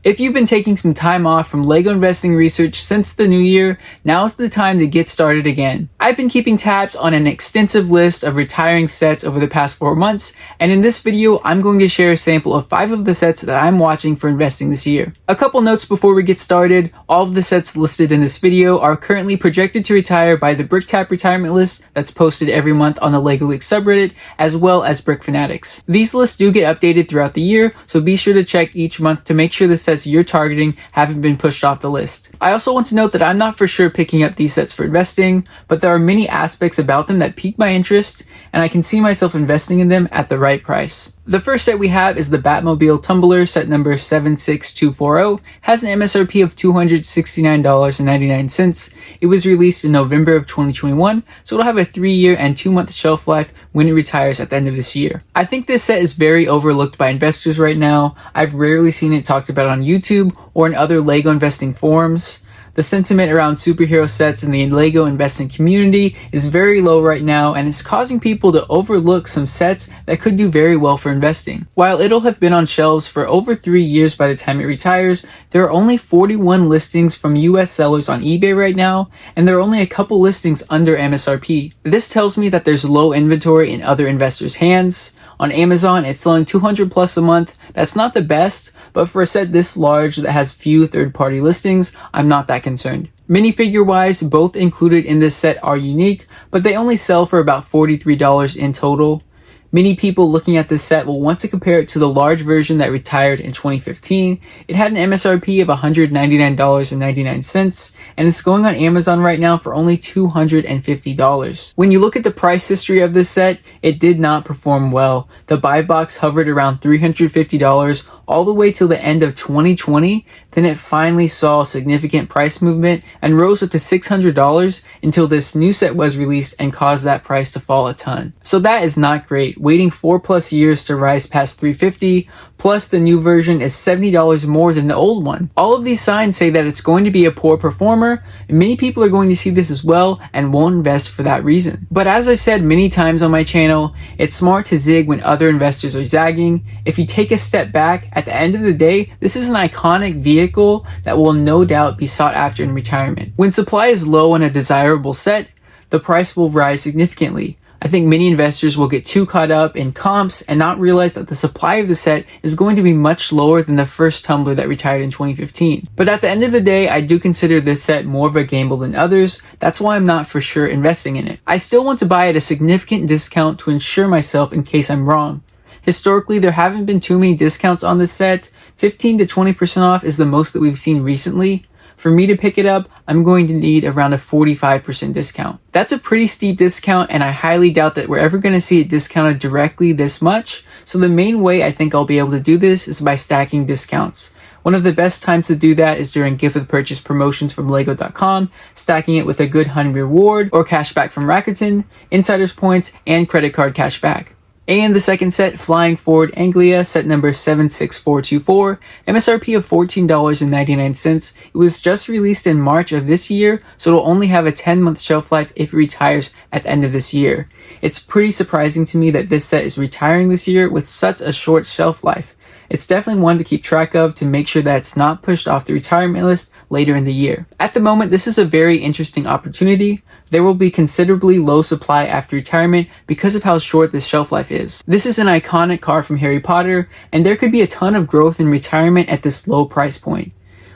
If you've been taking some time off from LEGO investing research since the new year, now's the time to get started again. I've been keeping tabs on an extensive list of retiring sets over the past 4 months, and in this video, I'm going to share a sample of 5 of the sets that I'm watching for investing this year. A couple notes before we get started: all of the sets listed in this video are currently projected to retire by the BrickTap retirement list that's posted every month on the LEGO League subreddit, as well as Brick Fanatics. These lists do get updated throughout the year, so be sure to check each month to make sure the sets you're targeting haven't been pushed off the list. I also want to note that I'm not for sure picking up these sets for investing, but there are many aspects about them that pique my interest, and I can see myself investing in them at the right price. The first set we have is the Batmobile Tumbler, set number 76240, has an MSRP of $269.99. It was released in November of 2021, so it'll have a 3-year and 2-month shelf life when it retires at the end of this year. I think this set is very overlooked by investors right now. I've rarely seen it talked about on YouTube or in other LEGO investing forums. The sentiment around superhero sets in the LEGO investing community is very low right now, and it's causing people to overlook some sets that could do very well for investing. While it'll have been on shelves for over 3 years by the time it retires, there are only 41 listings from US sellers on eBay right now, and there are only a couple listings under MSRP. This tells me that there's low inventory in other investors' hands. On Amazon, it's selling 200 plus a month. That's not the best, but for a set this large that has few third-party listings, I'm not that concerned. Minifigure-wise, both included in this set are unique, but they only sell for about $43 in total. Many people looking at this set will want to compare it to the large version that retired in 2015. It had an MSRP of $199.99, and it's going on Amazon right now for only $250. When you look at the price history of this set, it did not perform well. The buy box hovered around $350 all the way till the end of 2020, then it finally saw significant price movement and rose up to $600 until this new set was released and caused that price to fall a ton. So that is not great, waiting 4+ years to rise past $350, plus the new version is $70 more than the old one. All of these signs say that it's going to be a poor performer, and many people are going to see this as well and won't invest for that reason. But as I've said many times on my channel, it's smart to zig when other investors are zagging. If you take a step back, at the end of the day, this is an iconic vehicle that will no doubt be sought after in retirement. When supply is low on a desirable set, the price will rise significantly. I think many investors will get too caught up in comps and not realize that the supply of the set is going to be much lower than the first tumbler that retired in 2015. But at the end of the day, I do consider this set more of a gamble than others. That's why I'm not for sure investing in it. I still want to buy at a significant discount to ensure myself in case I'm wrong. Historically, there haven't been too many discounts on this set. 15 to 20% off is the most that we've seen recently. For me to pick it up, I'm going to need around a 45% discount. That's a pretty steep discount, and I highly doubt that we're ever going to see it discounted directly this much. So the main way I think I'll be able to do this is by stacking discounts. One of the best times to do that is during gift with purchase promotions from Lego.com, stacking it with a good honey reward or cashback from Rakuten, insiders points, and credit card cashback. And the second set, Flying Forward Anglia, set number 76424, MSRP of $14.99. It was just released in March of this year, so it'll only have a 10-month shelf life if it retires at the end of this year. It's pretty surprising to me that this set is retiring this year with such a short shelf life. It's definitely one to keep track of to make sure that it's not pushed off the retirement list later in the year. At the moment, this is a very interesting opportunity. There will be considerably low supply after retirement because of how short this shelf life is. This is an iconic car from Harry Potter, and there could be a ton of growth in retirement at this low price point.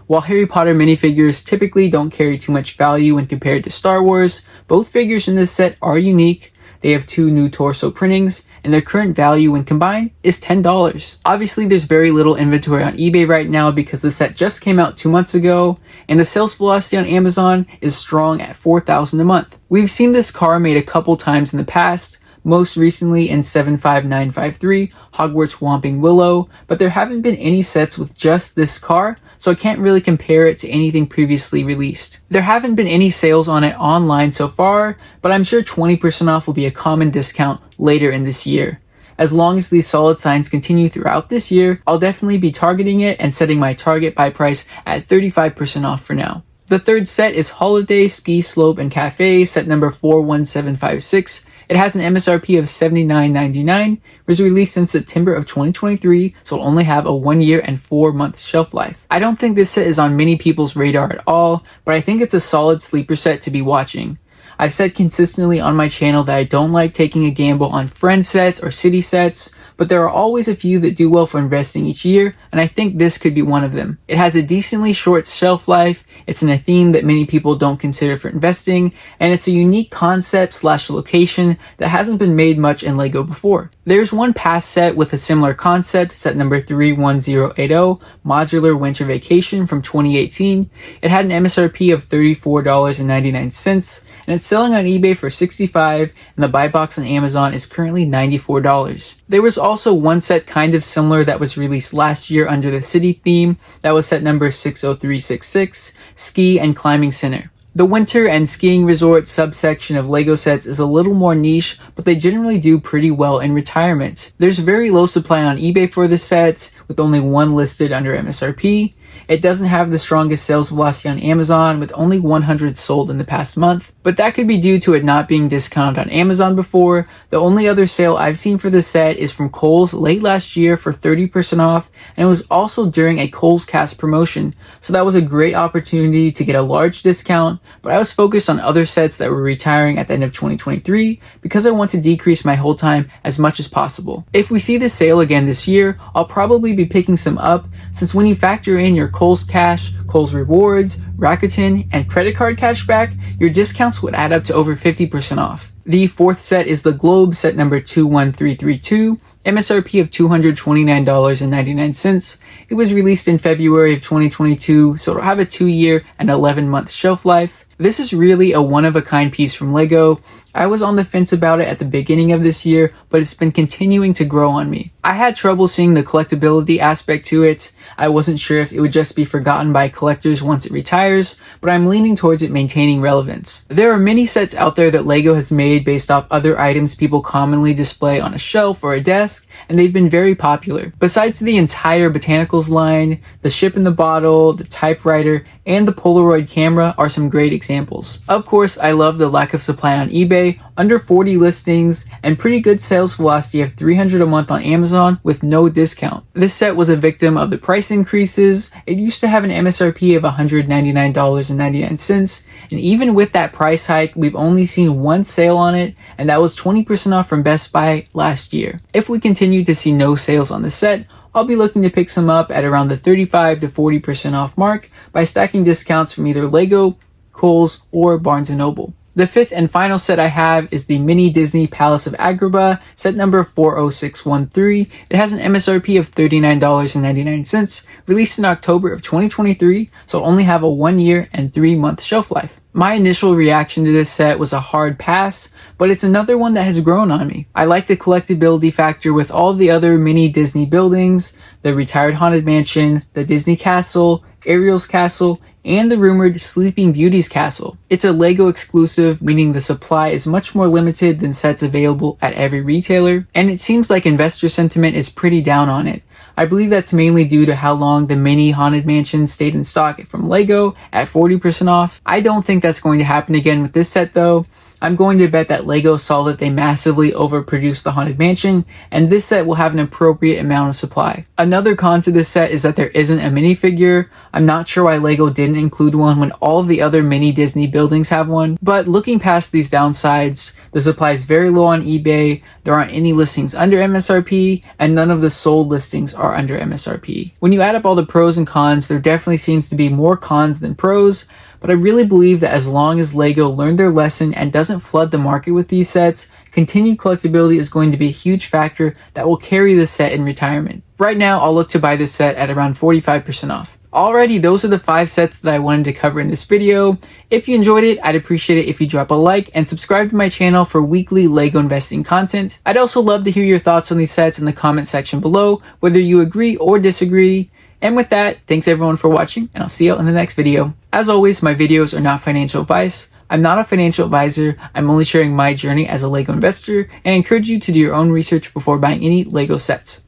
While Harry Potter minifigures typically don't carry too much value when compared to Star Wars, both figures in this set are unique. They have 2 new torso printings, and their current value when combined is $10. Obviously, there's very little inventory on eBay right now because the set just came out 2 months ago, and the sales velocity on Amazon is strong at $4,000 a month. We've seen this car made a couple times in the past, most recently in 75953, Hogwarts Whomping Willow, but there haven't been any sets with just this car, so I can't really compare it to anything previously released. There haven't been any sales on it online so far, but I'm sure 20% off will be a common discount later in this year. As long as these solid signs continue throughout this year, I'll definitely be targeting it and setting my target buy price at 35% off for now. The third set is Holiday Ski Slope and Cafe, set number 41756. It has an MSRP of $79.99, was released in September of 2023, so it'll only have a 1 year and 4 month shelf life. I don't think this set is on many people's radar at all, but I think it's a solid sleeper set to be watching. I've said consistently on my channel that I don't like taking a gamble on friend sets or city sets, but there are always a few that do well for investing each year, and I think this could be one of them. It has a decently short shelf life, it's in a theme that many people don't consider for investing, and it's a unique concept / location that hasn't been made much in LEGO before. There's one past set with a similar concept, set number 31080, Modular Winter Vacation from 2018. It had an MSRP of $34.99, and it's selling on eBay for $65, and the buy box on Amazon is currently $94. There was also one set kind of similar that was released last year under the city theme. That was set number 60366, Ski and Climbing Center. The winter and skiing resort subsection of LEGO sets is a little more niche, but they generally do pretty well in retirement. There's very low supply on eBay for this set, with only one listed under MSRP. It doesn't have the strongest sales velocity on Amazon, with only 100 sold in the past month, but that could be due to it not being discounted on Amazon before. The only other sale I've seen for this set is from Kohl's late last year for 30% off, and it was also during a Kohl's Cast promotion, so that was a great opportunity to get a large discount, but I was focused on other sets that were retiring at the end of 2023 because I want to decrease my hold time as much as possible. If we see this sale again this year, I'll probably be picking some up, since when you factor in your Kohl's Cash, Kohl's Rewards, Rakuten, and credit card cashback, your discounts would add up to over 50% off. The fourth set is the Globe, set number 21332, MSRP of $229.99. It was released in February of 2022, so it'll have a 2 year and 11 month shelf life. This is really a one-of-a-kind piece from LEGO. I was on the fence about it at the beginning of this year, but it's been continuing to grow on me. I had trouble seeing the collectability aspect to it. I wasn't sure if it would just be forgotten by collectors once it retires, but I'm leaning towards it maintaining relevance. There are many sets out there that LEGO has made based off other items people commonly display on a shelf or a desk, and they've been very popular. Besides the entire botanicals line, the ship in the bottle, the typewriter, and the Polaroid camera are some great examples. Of course, I love the lack of supply on eBay, under 40 listings, and pretty good sales velocity of 300 a month on Amazon with no discount. This set was a victim of the price increases. It used to have an MSRP of $199.99, and even with that price hike, we've only seen one sale on it, and that was 20% off from Best Buy last year. If we continue to see no sales on the set, I'll be looking to pick some up at around the 35 to 40% off mark by stacking discounts from either LEGO, Kohl's, or Barnes & Noble. The fifth and final set I have is the Mini Disney Palace of Agrabah, set number 40613. It has an MSRP of $39.99, released in October of 2023, so it'll only have a 1 year and 3 month shelf life. My initial reaction to this set was a hard pass, but it's another one that has grown on me. I like the collectability factor with all the other mini Disney buildings, the retired Haunted Mansion, the Disney Castle, Ariel's Castle, and the rumored Sleeping Beauty's Castle. It's a LEGO exclusive, meaning the supply is much more limited than sets available at every retailer, and it seems like investor sentiment is pretty down on it. I believe that's mainly due to how long the mini Haunted Mansion stayed in stock from LEGO at 40% off. I don't think that's going to happen again with this set though. I'm going to bet that LEGO saw that they massively overproduced the Haunted Mansion, and this set will have an appropriate amount of supply. Another con to this set is that there isn't a minifigure. I'm not sure why LEGO didn't include one when all of the other mini Disney buildings have one, but looking past these downsides, the supply is very low on eBay, there aren't any listings under MSRP, and none of the sold listings are under MSRP. When you add up all the pros and cons, there definitely seems to be more cons than pros, but I really believe that as long as LEGO learned their lesson and doesn't flood the market with these sets, continued collectability is going to be a huge factor that will carry this set in retirement. Right now, I'll look to buy this set at around 45% off. Alrighty, those are the 5 sets that I wanted to cover in this video. If you enjoyed it, I'd appreciate it if you drop a like and subscribe to my channel for weekly LEGO investing content. I'd also love to hear your thoughts on these sets in the comment section below, whether you agree or disagree. And with that, thanks everyone for watching, and I'll see you in the next video. As always, my videos are not financial advice. I'm not a financial advisor. I'm only sharing my journey as a LEGO investor, and I encourage you to do your own research before buying any LEGO sets.